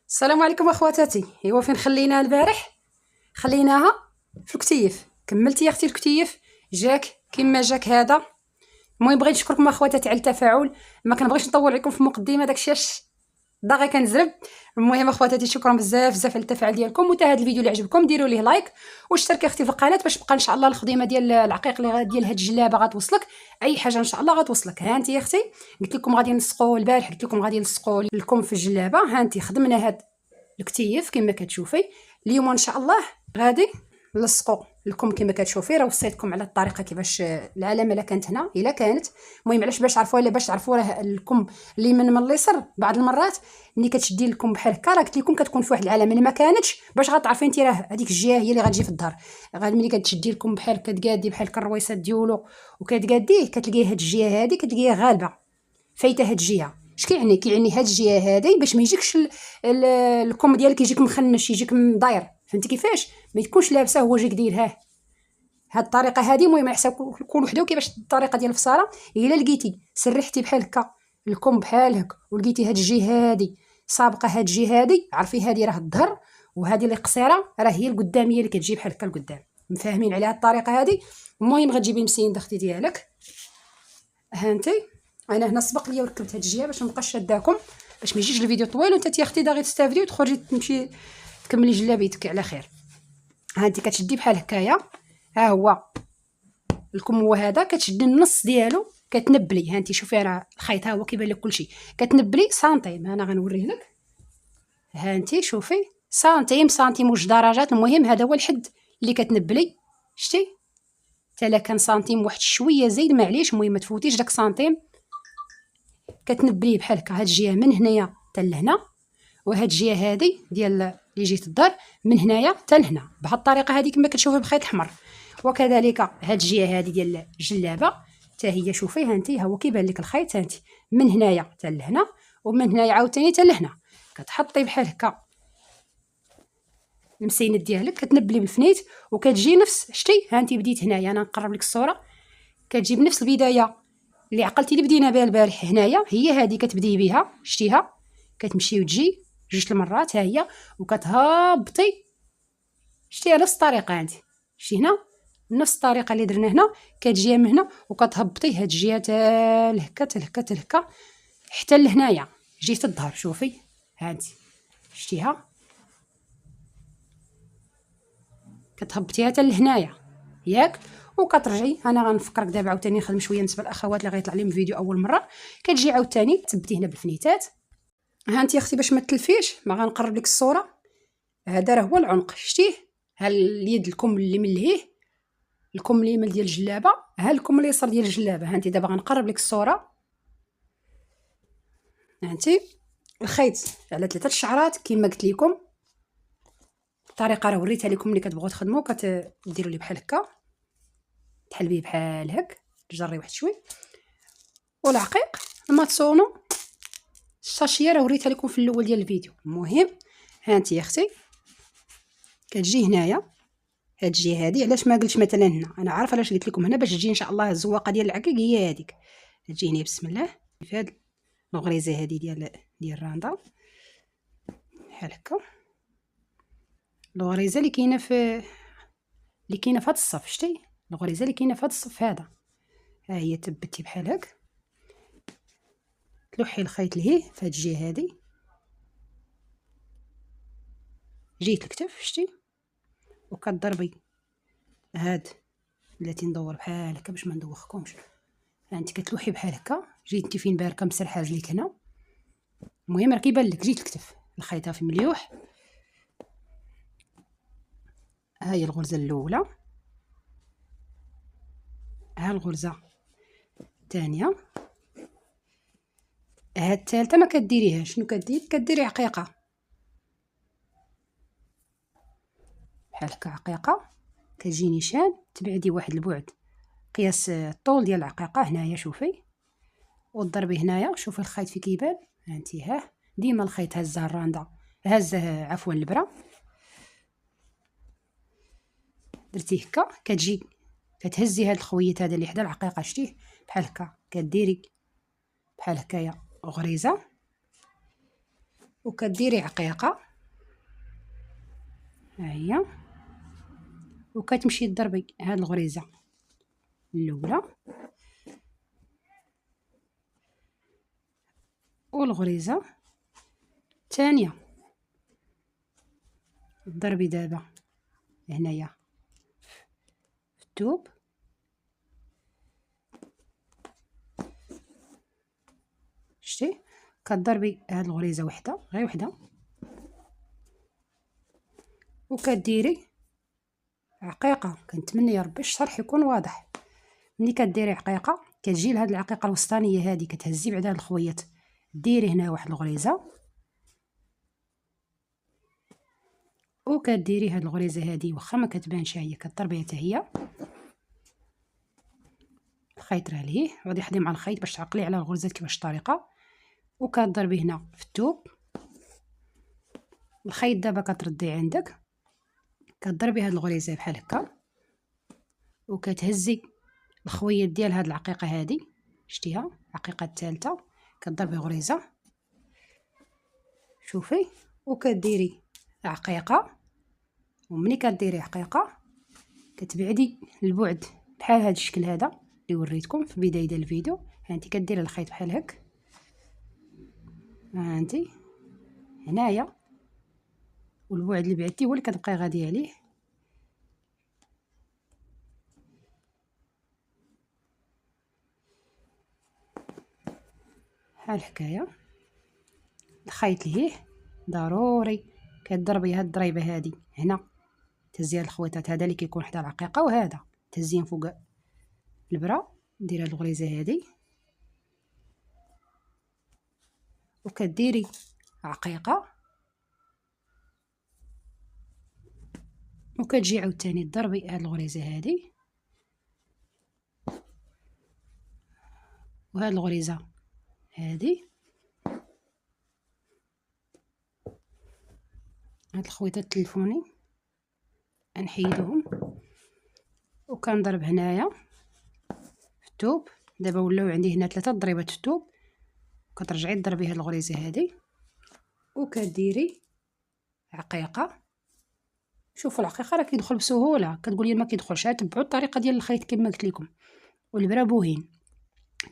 السلام عليكم اخواتاتي. ايوا فين خليناها البارح؟ خليناها في الكتيف. كملتي يا اختي الكتيف؟ جاك كما جاك هذا. المهم بغيت نشكركم اخواتاتي على التفاعل. ما كنبغيش نطول عليكم في المقدمه، داكشي باغي كنزرب. المهم اخواتاتي شكرا بزاف بزاف على التفاعل ديالكم، وتا هذا الفيديو اللي عجبكم ديروا ليه لايك واشتركي اختي في القناه باش تبقى ان شاء الله الخدمه ديال العقيق ديال هاد الجلابه غتوصلك. اي حاجه ان شاء الله غتوصلك. ها انت يا اختي قلت لكم غادي نلصقوا البارح، قلت لكم غادي نلصقوا لكم في الجلابه. ها انت خدمنا هاد الكتيف كما كتشوفي. اليوم ان شاء الله غادي نلصقوا لكم كما كتشوفي. راه وصيتكم على الطريقه كيفاش العلامه لا كانت هنا الا كانت. المهم علاش باش تعرفوا، الا باش تعرفوا راه الكم اليمين من اليسر بعض المرات ملي كتشدي لكم بحال هكا راه قلت لكم كتكون في واحد العلامه اللي ما كانتش باش غتعرفي انت راه هذيك الجهه هي اللي غتجي في الظهر. غير ملي كتشدي لكم بحال كتقادي بحال الرويصات ديالو وكتقاديه كتلقاي هاد الجهه هذه كتلقايها غالبه فايته هاد الجهه. اش كيعني؟ كيعني هاد الجهه هذه باش ما يجيكش الكم ديالك يجيك مخنش يجيك داير. فهمتي كيفاش؟ ما تكونش لابسه هو جاك دايرها هاد الطريقه هذه. المهم على حساب كل وحده كيفاش الطريقه ديال الفصاله. الا لقيتي سرحتي بحال هكا الكم بحال هكا ولقيتي هاد الجهه هذه سابقه هاد الجهه هذه، عرفي هذه راه الظهر وهذه اللي قصيره راه هي القداميه اللي كتجي بحال هكا القدام. مفاهمين على هاد الطريقه هذه؟ المهم غتجيبي مسين اختي ديالك. ها انت انا هنا سبق ليا وركبت هاد الجهه باش مابقاش شاداكم باش ما يجيش الفيديو طويل وانت يا اختي غادي تستافدي وتخرجي تمشي تكملي جلابيتك على خير. ها انت كتشدي بحال هكايا. ها هو الكم هو هذا، كتشدي النص ديالو كتنبلي. ها انت شوفي راه الخيط ها هو كيبان لك كلشي. كتنبلي سنتيم. انا غنوريه لك. ها انت شوفي سنتيم سنتيم وجوج درجات. المهم هذا هو الحد اللي كتنبلي. شتي حتى لا كان سنتيم واحد شويه زايد معليش. المهم ما تفوتيش داك سنتيم. كتنبليه بحال هكا هاد الجهه من هنايا حتى لهنا، وهاد الجهه هادي ديال اللي جهه الدار من هنايا حتى لهنا بهاد الطريقه هذه كما كتشوفي بخيط احمر. وكذلك هاد الجهه هذه ديال الجلابه حتى هي شوفي. ها انت ها هو كيبان لك الخيط. ها انت من هنايا حتى لهنا ومن هنايا عاوتاني حتى لهنا. كتحطي بحال هكا المسينات ديالك كتنبلي بالفنيت وكتجي نفس شتي. ها انت بديت هنايا، انا نقرب لك الصوره. كتجي بنفس البدايه اللي عقلتي اللي بدينا بها البارح. هنايا هي هذه كتبدي بها. شتيها كتمشي وتجي جوج المرات. ها هي وكتهبطي. شتيها نفس الطريقه. انت شتي هنا نفس الطريقه اللي درنا هنا. كتجي من هنا وكتهبطي هاد الجهه تا لهكا تا لهكا تا لهكا حتى لهنايا جهه الظهر. شوفي ها انت شتيها كتهبطيها حتى لهنايا ياك. وكترجعي. انا غنفكرك دابا عاوتاني نخدم شويه بالنسبه للاخوات اللي غيطلع لهم فيديو اول مره. كتجي عاوتاني تثبتي هنا بالفنيتات. ها انت يا اختي باش ما تلفيش ما غنقرب لك الصوره. هذا راه هو العنق. شتيه ها اليد الكم اللي من لهيه الكم اليمين ديال الجلابه. ها الكم اليسار ديال الجلابه. ها انت دابا غنقرب لك الصوره. ها انت الخيط على 3 الشعرات كما قلت لكم. الطريقه راه وريتها لكم ملي كتبغوا تخدموا كديروا لي بحال هكا تحلبيه بحال هك تجري واحد شوي. والعقيق الماتسونو الشاشيه راه وريتها لكم في الاول ديال الفيديو. المهم ها انت يا اختي كتجي هنايا هاد الجهه هادي. علاش ما قلتش مثلا هنا؟ انا عارفه علاش قلت لكم هنا باش تجي ان شاء الله الزواقه ديال العقيق هي هذيك. تجي هنا بسم الله في هاد الغريزه هادي ديال الراندا بحال هكا. الغريزه اللي كاينه في هاد الصف. شتي الغريزه اللي كاينه في هاد الصف هذا. ها هي تبتي بحال هك تلوحي الخيط لهيه في هاد الجهه هادي جيت الكتف. شتي وكتضربي هاد بلاتي ندور بحال هكا باش ما ندوخكمش. ها انت كتلوحي بحال هكا. جيت انت فين باركه مسرحه رجليك هنا. المهم راه كيبان لك جيت الكتف الخيط في مليوح. ها هي الغرزه الاولى. ها الغرزه الثانيه. ها الثالثه ما كديريهاش. شنو كديري عقيقه بحال هكا. عقيقه كتجي نيشان تبعدي واحد البعد قياس الطول ديال العقيقه. هنايا شوفي وتضربي هنايا. شوفي الخيط في كيبان. ها انت ها ديما الخيط هزه الراندا هزه عفوا البره. درتي هكا كتجي كتهزي هاد الخويط هذا اللي حدا العقيقه. شتيه بحال هكا كديري بحال هكايا غريزه وكديري عقيقه، ها هي، وكتمشي تضربي هاد الغريزه الاولى والغريزه الثانيه. تضربي دابا هنايا في الثوب، شتي كضربي هاد الغريزه وحده غير وحده، وكديري عقيقه. كنتمنى يا ربي الشرح يكون واضح. ملي كديري عقيقه كتجي لهاد العقيقه الوسطانيه هادي، كتهزي بعد هاد الخويط، ديري هنا واحد الغريزه، وكديري هاد الغريزه هادي واخا ما كتبانش هي كضربيها حتى هي. الخيط راه لهيه، غادي حدي مع الخيط باش تعقلي على الغرزات كيفاش الطريقه. وكتضربي هنا في الثوب، الخيط دابا كترديه عندك، كتضربي هاد الغريزه بحال هكا، وكتهزي الخويط ديال هاد العقيقه هادي، شتيها العقيقه الثالثه، كتضربي غريزه، شوفي، وكديري عقيقه. وملي كديري عقيقه كتبعدي البعد بحال هاد الشكل هذا اللي وريتكم في بدايه ديال الفيديو. هانتي كديري الخيط بحال هك، هانتي هنايا، والبعد اللي بعدتي هو اللي كتبقاي غاديه عليه. بحال هكايا الخيط لهيه ضروري كتضربي هاد الضريبه هادي هنا، تهزي هاد الخويطات، هذا اللي كيكون حدا العقيقه، وهذا تهزين فوق البرا. ديري هاد الغريزه هادي وكديري عقيقه، وكتجي عاوتاني تضربي هاد الغريزه هادي وهاد الغريزه هادي. هاد الخويطات التليفوني نحيدوهم، وكنضرب هنايا في الثوب. دابا ولاو عندي هنا 3 ضريبات في الثوب، كترجعي تضربي هاد الغريزه هادي وكديري عقيقه. شوفوا العقيقه راه كيدخل بسهوله، كتقولي ما كيدخلش، تبعوا الطريقه ديال الخيط كما قلت لكم. والبرا بوهين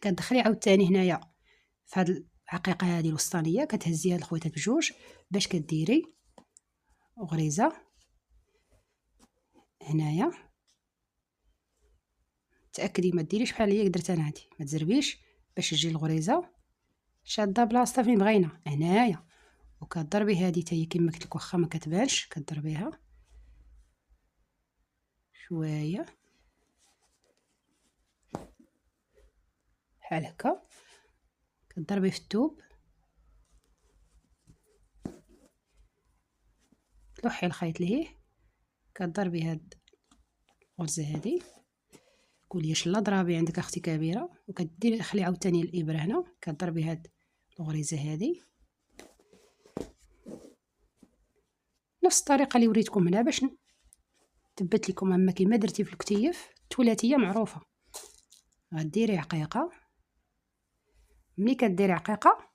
كتدخلي عاوتاني هنايا في هاد العقيقه هذه الوسطانيه، كتهزي هاد الخويطات بجوج باش كديري غريزه هنايا. تاكدي ما ديريش بحال هي درت انا هادي، ما تزربيش باش تجي الغريزه شاده بلاصتها فين بغينا هنايا. وكضربي هادي حتى هي كما قلت لك واخا ما كتبانش، كضربيها شويه بحال هكا، كضربي في الثوب، تلوحي الخيط ليه، كضربي هاد الغرزه هادي، قولي يلا ضربي عندك اختي كبيره، وكديري خلي عاوتاني الابره هنا، كضربي هاد الغريزه هادي نفس الطريقه اللي وريتكم هنا باش تبت لكم. اما كيما درتي في الكتيف الثلاثيه معروفه، غديري عقيقه. ملي كديري عقيقه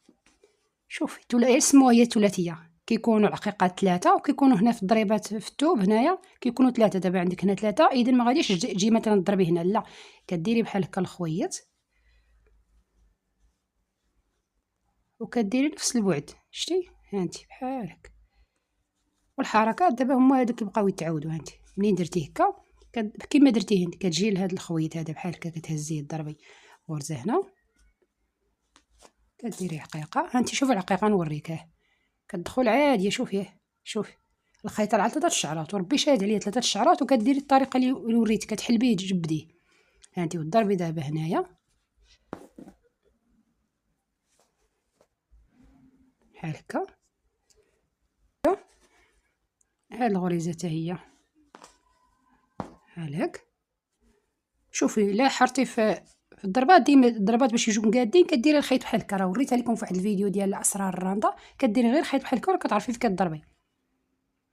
شوفي اسمها هي ثلاثيه، كيكونوا العقيقات 3 وكيكونوا هنا في الضريبات في الثوب هنايا كيكونوا 3. دابا عندك هنا 3، اذا ما غاديش تجي مثلا تضربي هنا، لا كديري بحال هكا الخويط وكديري نفس البعد، شتي هانتي بحال هكا. والحركات دابا هما هادو كيبقاو يتعاودوا. هانتي منين درتي هكا كيما درتي هنا كتجي لهاد الخويط هذا بحال هكا، كتهزيه تضربي غرزه هنا، كديري عقيقه. هانتي شوفي العقيقه نوريكه، كتدخل عاديه. شوفيه شوفي الخيط راه على 3 الشعرات، وربي شاهد عليا 3 الشعرات، وكديري الطريقه اللي وريتك، كتحلبيه تجبديه. هانتي وتضربي دابا هنايا بحال هكا. هاد الغريزه حتى هي بحال هك. شوفي لا حرتي في الضربات، ديما الضربات باش يجيو مقادين كديري الخيط بحال هكا، راه وريتها لكم في واحد الفيديو ديال اسرار الراندا. كديري غير الخيط بحال هكا وكتعرفي فين كتضربي،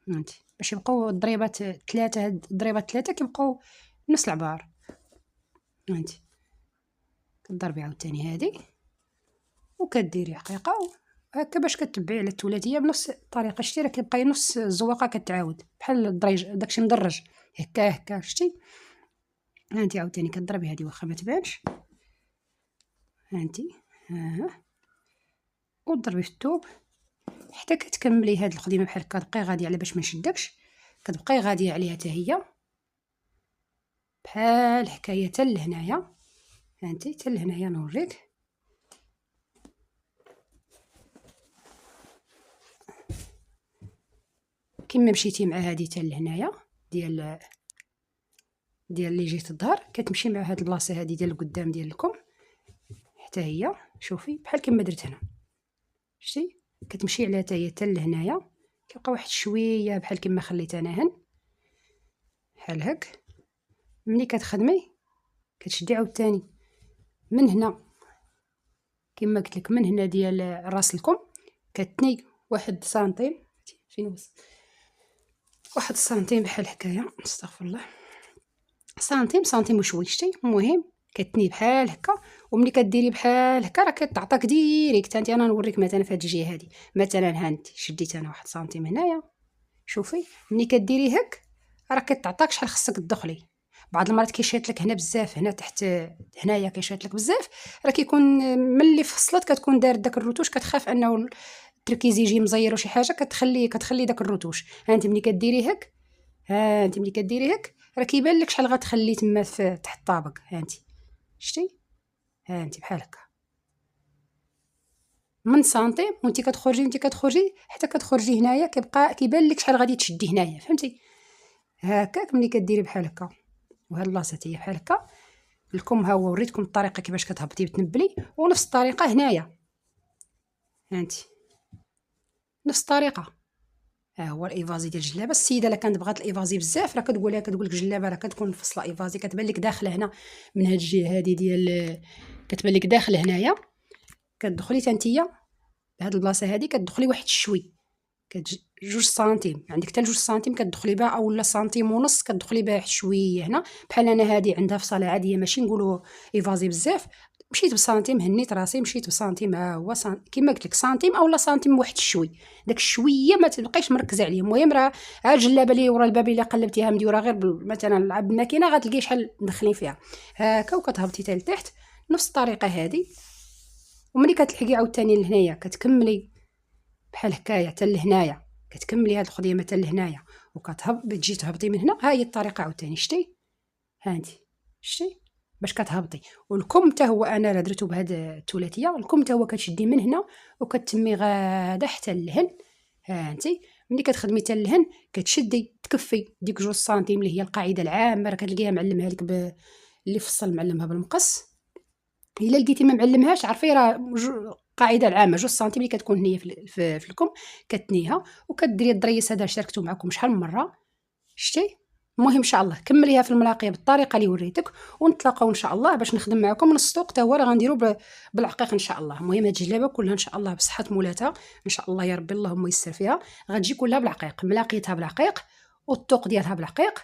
فهمتي، باش يبقاو الضريبات 3. هاد الضريبات 3 كيبقاو نفس العبار. فهمتي، كتضربي عاوتاني هادي وكديري عقيقه هكا باش كتبعي على الثلاثيه بنفس الطريقه. شتي راه كيبقى نص الزواقه كتعاود بحال الدريج داكشي مدرج هكا شتي. هانتي عاوتاني كضربي هادي واخا ما تبانش، هانتي وضربي في الثوب حتى كتكملي هاد الخدمه بحال هكا. تبقاي غاديه على باش ما نشدكش، كتبقاي غاديه عليها حتى هي بحال حكايه حتى لهنايا. هانتي حتى لهنايا نوريك. كما مشيتي مع هادي حتى لهنايا ديال اللي جيت الظهر، كتمشي مع هاد البلاصه هادي ديال القدام ديال الكم حتى هي. شوفي بحال كما درت هنا، شتي كتمشي على حتى هي حتى لهنايا. كيبقى واحد شويه بحال كما خليت انا هن بحال هك. ملي كتخدمي كتشدي عاوتاني من هنا كما قلت لك، من هنا ديال راس الكم كتني 1 سنتيم. فين وصل 1 سنتيم بحال هكايا، استغفر الله، سنتيم وشوي. شتي المهم كتني بحال هكا. وملي كديري بحال هكا راه كتعطاك ديريكت. انت انا نوريك مثلا في هاد الجهه هادي مثلا، هانتي شديت انا 1 سنتيم هنايا. شوفي ملي كديري هك راه كتعطاك شحال خصك تدخلي. بعض المرات كيشات لك هنا بزاف، هنا تحت هنايا كيشات لك بزاف، راه كيكون ملي فصلت كتكون دارت داك الروتوش، كتخاف انه التركيز يجي مزير وشي حاجه، كتخلي داك الروتوش. هانتي ملي كديري هك، هانتي ملي كديري هك راه كيبان لك شحال غتخلي تما في تحت الطابق. هانتي شتي، هانتي بحال هكا من سنتيم وانت كتخرجي حتى كتخرجي هنايا، كيبان لك شحال غادي تشدي هنايا، فهمتي؟ هكاك ملي كديري بحال هكا. وهاد البلاصه هي بحال هكا. لكم ها هو وريتكم الطريقه كيفاش كتهبطي وتنبلي، ونفس الطريقه هنايا. هانتي نفس الطريقه. ها هو الايفازي ديال الجلابه. السيده الا كانت بغات الايفازي بزاف راه كتقول لك جلابه راه كتكون فصله ايفازي، كتبان لك داخله هنا من هاد الجهه هادي ديال، كتبان لك داخله هنايا. كتدخلي تانتيا بهاد البلاصه هادي كتدخلي واحد الشوي، 2 سنتيم عندك حتى 2 سنتيم كتدخلي بها، اولا سنتيم ونص كتدخلي بها شويه هنا. بحال انا هادي عندها فصله عاديه ماشي نقولوا ايفازي بزاف، مشيت بسنتيم هنيت راسي، مشيت بسنتيم ها هو كما قلت لك سنتيم اولا سنتيم واحد الشوي. داك الشويه ما تبقايش مركزه عليه. المهم راه ها الجلابه اللي ورا الباب اللي قلبتيها مديوره غير مثلا لعب الماكينه غتلقاي شحال تدخلي فيها هكا، وكتهبطي حتى لتحت نفس الطريقه هذه. وملي كتلحقي عاوتاني لهنايا كتكملي بحال هكايا حتى لهنايا، كتكملي هاد الخديمه حتى لهنايا بتجي تهبطي من هنا. ها هي الطريقه عاوتاني. شتي هانتي شتي باش كتهبطي. والكم حتى هو انا راه درتو بهاد الثلاثيه. الكم حتى هو كتشدي من هنا وكتمي غاده حتى لهن. هانتي ملي كتخدمي حتى لهن كتشدي تكفي ديك 2 سنتيم اللي هي القاعده العامه، راه كتلقيها معلمها لك اللي فصل معلمها بالمقص. الا لقيتي ما معلمهاش عرفي راه القاعده العامه 2 سنتيم اللي كتكون هي في الكم كتنيها وكديري الضريس هذا شاركته معكم شحال من مره. شتي المهم ان شاء الله كمليها في الملاقيه بالطريقه اللي وريتك، ونتلاقاو ان شاء الله باش نخدم معكم من السوق حتى هو راه غنديرو بالعقيق ان شاء الله. المهم هاد الجلابه كلها ان شاء الله بصحه مولاتها ان شاء الله يا ربي اللهم يسر فيها، غتجي كلها بالعقيق، ملاقيتها بالعقيق والطوق ديالها بالعقيق.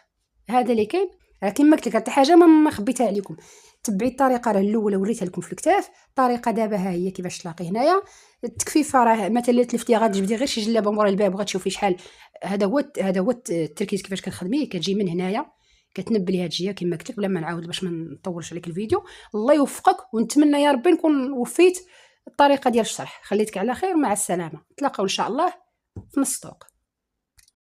هذا اللي كاين. كما قلت لك حتى حاجه ما خبيتها عليكم. تبعي الطريقه راه الاولى وريتها لكم في الكتاف. الطريقه دابا ها هي كيفاش تلاقي هنايا. التكفيفه راه مثلا تلفتي غتجبدي غير شي جلابه مورا الباب وغتشوفي شحال. هذا هو التركيز كيفاش كتخدمي. كتجي من هنايا كتنبلي هاد الجهه كما قلت لك بلا ما نعاود باش ما نطولش عليك الفيديو. الله يوفقك ونتمنى يا ربي نكون وفيت الطريقه ديال الشرح. خليتك على خير، مع السلامه، نتلاقاو ان شاء الله في نص الطوق.